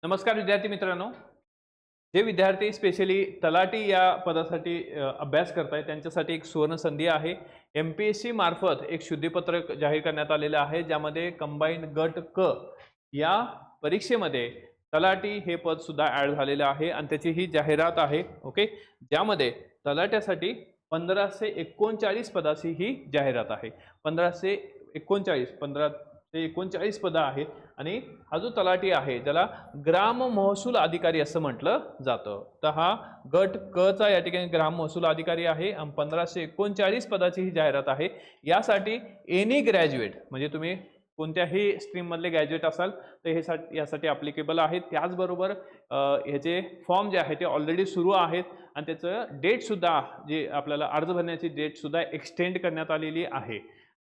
नमस्कार विद्यार्थी मित्रांनो. जे विद्यार्थी स्पेशली तलाठी या पदासाठी अभ्यास करतायत त्यांच्यासाठी एक सुवर्ण संधी आहे. एम-पी-एस-सी मार्फत एक शुद्धीपत्रक जाहीर करण्यात आलेलं आहे, ज्यामध्ये कंबाईन गट क या परीक्षेमध्ये तलाठी हे पद सुद्धा ॲड झालेलं आहे आणि त्याची ही जाहिरात आहे. ओके, ज्यामध्ये तलाट्यासाठी 1539 पदाची ही जाहिरात आहे. 1539 पदं आहेत आणि हा जो तलाठी आहे ज्याला ग्राम महसूल अधिकारी असं म्हटलं जातं. तर हा गट क चा या ठिकाणी ग्राम महसूल अधिकारी आहे आणि 1539 पदाची ही जाहिरात आहे. यासाठी एनी ग्रॅज्युएट म्हणजे तुम्ही कोणत्याही स्ट्रीम मधले ग्रॅज्युएट असाल तर हे यासाठी ॲप्लिकेबल आहे. त्याचबरोबर ह्याचे फॉर्म जे आहे ते ऑलरेडी सुरू आहेत आणि त्याचं डेट सुद्धा जे आपल्याला अर्ज भरण्याची डेट सुद्धा एक्सटेंड करण्यात आलेली आहे.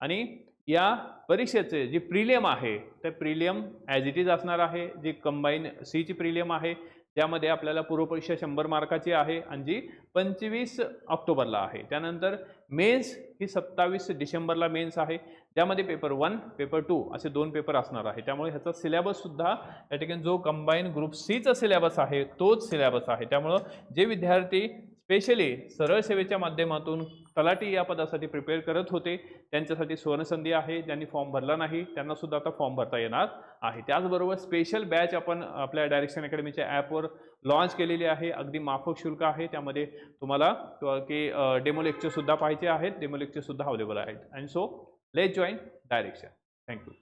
आणि या परीक्षेचे जी प्रिलियम आहे ते प्रिलियम ॲज इट इज असणार आहे. जी कंबाईन सी ची प्रिलियम आहे त्यामध्ये आपल्याला पूर्वपरीक्षा 100 मार्काची आहे आणि जी 25 ऑक्टोबरला आहे. त्यानंतर मेन्स ही 27 डिसेंबरला मेन्स आहे, ज्यामध्ये पेपर 1 पेपर 2 असे 2 पेपर असणार आहे. त्यामुळे ह्याचा सिलेबस सुद्धा या ठिकाणी जो कंबाईन ग्रुप सीचा सिलेबस आहे तोच सिलेबस आहे. त्यामुळं जे विद्यार्थी स्पेशली सरळ सेवेच्या माध्यमातून तलाठी या पदासाठी प्रिपेअर करत होते त्यांच्यासाठी सुवर्णसंधी आहे. ज्यांनी फॉर्म भरला नाही त्यांना सुद्धा आता फॉर्म भरता येणार आहे. त्याचबरोबर स्पेशल बॅच आपण आपल्या डायरेक्शन अकॅडमीच्या ॲपवर लॉन्च केलेली आहे. अगदी माफक शुल्क आहे. त्यामध्ये तुम्हाला की डेमो लेक्चर सुद्धा पाहिजे आहेत. डेमो लेक्चर सुद्धा अवेलेबल आहेत. And so let's join direction. Thank you.